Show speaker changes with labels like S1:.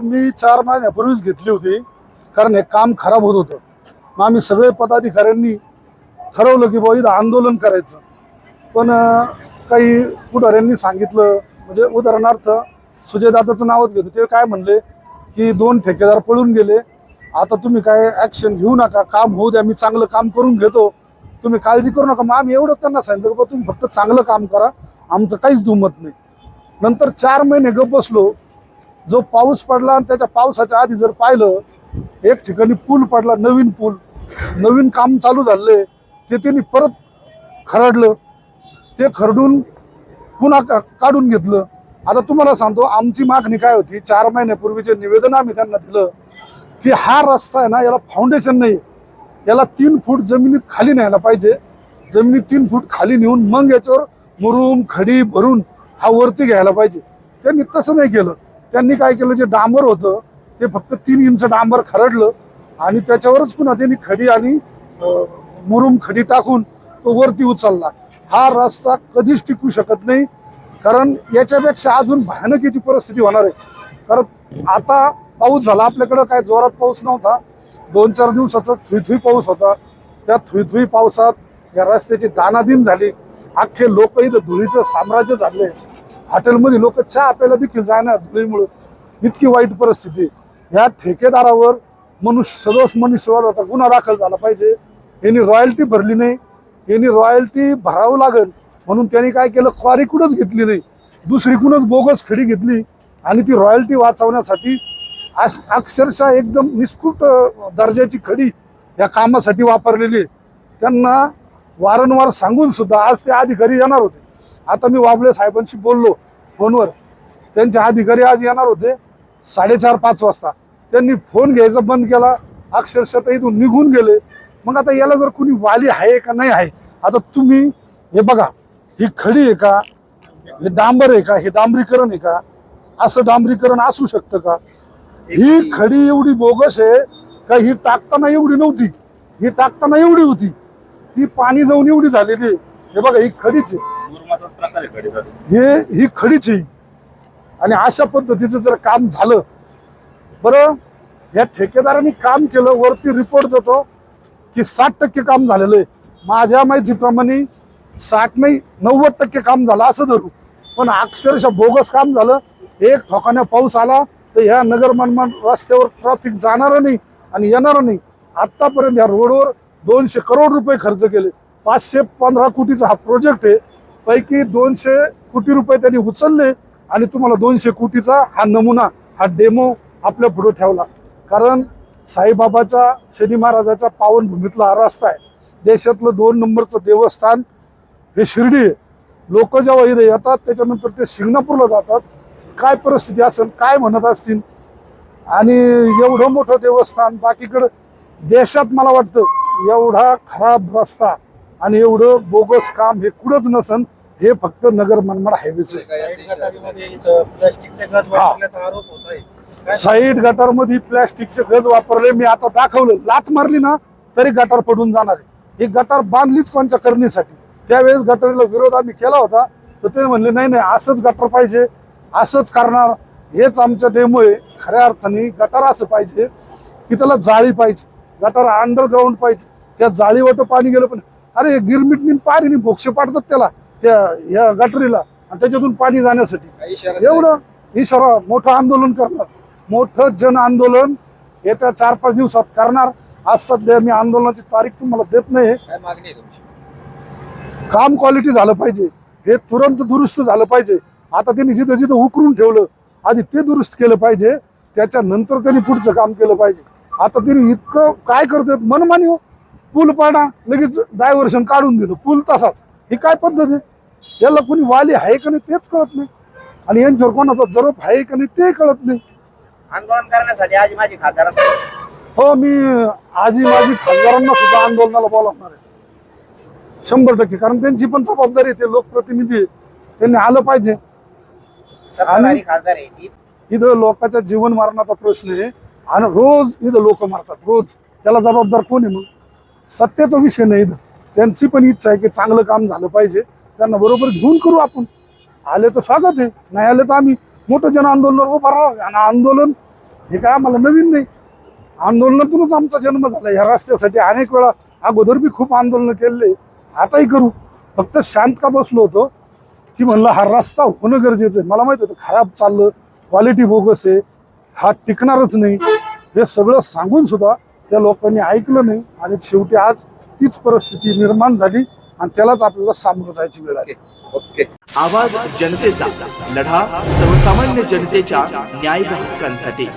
S1: मी 4 महिन्यापूर्वीच घेतली होती, कारण हे काम खराब होत होतं. मग आम्ही सगळे पदाधिकाऱ्यांनी ठरवलं की बाबा इथं आंदोलन करायचं. पण काही पुढाऱ्यांनी सांगितलं, म्हणजे उदाहरणार्थ सुजयदादाचं नावच घेतो, ते काय म्हणले की 2 ठेकेदार पळून गेले, आता तुम्ही काय ॲक्शन घेऊ नका, काम होऊ द्या, मी चांगलं काम करून घेतो, तुम्ही काळजी करू नका. मग आम्ही एवढंच त्यांना सांगितलं की तुम्ही फक्त चांगलं काम करा, आमचं काहीच दुमत नाही. नंतर 4 महिने गप बसलो. जो पाऊस पडला आणि त्याच्या पावसाच्या आधी जर पाहिलं, एक ठिकाणी पूल पडला, नवीन पूल, नवीन काम चालू झाले, ते त्यांनी परत खरडलं, ते खरडून पुन्हा काढून घेतलं. आता तुम्हाला सांगतो आमची मागणी काय होती, 4 महिन्यापूर्वीचे निवेदन आम्ही त्यांना दिलं की हा रस्ता आहे ना, याला फाउंडेशन नाही, याला 3 फूट जमिनीत खाली न्यायला पाहिजे, जमिनीत 3 फूट खाली नेऊन मग याच्यावर मुरुम खडी भरून हा वरती घ्यायला पाहिजे. त्यांनी तसं नाही केलं. त्यांनी काय केलं, जे डांबर होतं ते फक्त 3 इंच डांबर खरडलं आणि त्याच्यावरच पुन्हा त्यांनी खडी आणि मुरुम खडी टाकून तो वरती उचलला. हा रस्ता कधीच टिकू शकत नाही, कारण याच्यापेक्षा अजून भयानकीची परिस्थिती होणार आहे. कारण आता पाऊस झाला, आपल्याकडं काय जोरात पाऊस नव्हता, 2-4 दिवसाचा थुईथुई पाऊस होता. त्या थुईथुई पावसात या रस्त्याची दानादिन झाली. अख्खे लोक इथं धुळीचं साम्राज्य झाले. हॉटेलमध्ये लोक चहा प्यायला देखील जाणार धुळीमुळे. इतकी वाईट परिस्थिती. या ठेकेदारावर सदोष मनुष्यवधाचा गुन्हा दाखल झाला पाहिजे. यांनी रॉयल्टी भरली नाही, यांनी रॉयल्टी भरावं लागेल म्हणून त्यांनी काय केलं, क्वारीकडूनच घेतली नाही, दुसरीकडूनच बोगस खडी घेतली आणि ती रॉयल्टी वाचवण्यासाठी अक्षरशः एकदम निष्कृत दर्जाची खडी या कामासाठी वापरलेली. त्यांना वारंवार सांगून सुद्धा आज ते अधिकारी येणार होते. आता मी वाबळे साहेबांशी बोललो फोनवर, त्यांचे अधिकारी आज येणार होते 4:30-5 वाजता. त्यांनी फोन घ्यायचा बंद केला, अक्षरशः ते इथून निघून गेले. मग आता याला जर कोणी वाली आहे का नाही आहे, आता तुम्ही हे बघा, ही खडी आहे का, हे डांबर आहे का, हे डांबरीकरण आहे का, असं डांबरीकरण असू शकतं का? ही खडी एवढी बोगस आहे का? ही टाकताना एवढी नव्हती, ही टाकताना एवढी होती, ती पाणी जाऊन एवढी झालेली. हे बघा, ही खडीच आहे, ही खडीच आहे. आणि अशा पद्धतीचं जर काम झालं, बरं या ठेकेदारांनी काम केलं, वरती रिपोर्ट देतो की 60% काम झालेलं आहे. माझ्या माहितीप्रमाणे 60 नाही 90% काम झालं असं धरू, पण अक्षरशः बोगस काम झालं. एक ठोकाने पाऊस आला तर ह्या नगर मनमाड रस्त्यावर ट्रॅफिक जाणार नाही आणि येणार नाही. आतापर्यंत या रोडवर 200 करोड रुपये खर्च केले. 515 कोटीचा हा प्रोजेक्ट आहे. पैकी 200 कोटी रुपये त्यांनी उचलले आणि तुम्हाला 200 कोटीचा हा नमुना, हा डेमो आपल्या पुढे ठेवला. कारण साईबाबाच्या, शनी महाराजाच्या पावनभूमीतला हा रस्ता आहे. देशातलं 2 नंबरचं देवस्थान हे शिर्डी आहे. लोक जेव्हा इथे येतात त्याच्यानंतर ते शिंगणापूरला जातात. काय परिस्थिती असेल, काय म्हणत असतील. आणि एवढं मोठं देवस्थान बाकीकडं देशात मला वाटतं एवढा खराब रस्ता आणि एवढं बोगस काम हे कुठंच नसन. हे फक्त नगर मनमाड हायवेचं साईड गटारमध्ये प्लॅस्टिकचे गज वापरले. मी आता दाखवलं, लाथ मारली ना तरी गटार पडून जाणार आहे. ही गटार बांधलीच कोणत्या करणीसाठी? त्यावेळेस गटारीला विरोध आम्ही केला होता, तर ते म्हणले नाही नाही असंच गटार पाहिजे, असंच करणार, हेच आमच्या डेमो आहे. खऱ्या अर्थाने गटार असं पाहिजे की त्याला जाळी पाहिजे, गटार अंडरग्राऊंड पाहिजे. त्या जाळीवाटं पाणी गेलं, पण अरे गिरमिटनी पाणी भोक्षे पाडतात त्याला, त्या या गटारीला, आणि त्याच्यातून पाणी जाण्यासाठी एवढं इशारा. मोठं आंदोलन करणार, मोठं जन आंदोलन येत्या 4-5 दिवसात करणार. आज सध्या मी आंदोलनाची तारीख तुम्हाला देत नाही. काम क्वालिटी झालं पाहिजे, हे तुरंत दुरुस्त झालं पाहिजे. आता त्यांनी जिथं जिथं उकरून ठेवलं आधी ते दुरुस्त केलं पाहिजे, त्याच्यानंतर त्यांनी पुढचं काम केलं पाहिजे. आता त्यांनी इतकं काय करतात मनमानी. हो, पूल पाडा, लगेच डायव्हर्शन काढून दिलं, पूल तसाच. ही काय पद्धत आहे? याला कोणी वाली आहे का नाही तेच कळत नाही, आणि यांच्यावर कोणाचा जरब आहे का नाही ते कळत नाही.
S2: आंदोलन करण्यासाठी आजी माझी खासदार,
S1: हो, मी आजी माझी खासदारांना सुद्धा आंदोलनाला बोलावणार आहे 100%. कारण त्यांची पण जबाबदारी आहे, ते लोकप्रतिनिधी, त्यांनी आलं पाहिजे.
S2: सत्ताधारी खासदार आहे.
S1: इथं लोकांच्या जीवन मरणाचा प्रश्न आहे आणि रोज इथं लोक मरतात, रोज. त्याला जबाबदार कोण आहे? मग सत्तेचा विषय नाही इथं. त्यांची पण इच्छा आहे की चांगलं काम झालं पाहिजे, त्यांना बरोबर घेऊन करू आपण. आले तर स्वागत आहे, नाही आले तर आम्ही मोठं जन आंदोलनावर उभा राहू. आणि आंदोलन हे काय आम्हाला नवीन नाही. आंदोलनातूनच आमचा जन्म झाला. ह्या रस्त्यासाठी अनेक वेळा अगोदर बी खूप आंदोलन केले, आताही करू. फक्त शांत का बसलो होतो की म्हणलं हा रस्ता होणं गरजेचं आहे. मला माहित होतं खराब चाललं, क्वालिटी बोगस आहे, हा टिकणारच नाही. हे सगळं सांगून सुद्धा त्या लोकांनी ऐकलं नाही आणि शेवटी आज तीच परिस्थिती निर्माण झाली आणि त्यालाच आपल्याला सामोरं जायची वेळ आली.
S3: ओके. आवाज जनतेचा, लढा सर्वसामान्य जनतेच्या न्याय हक्कांसाठी.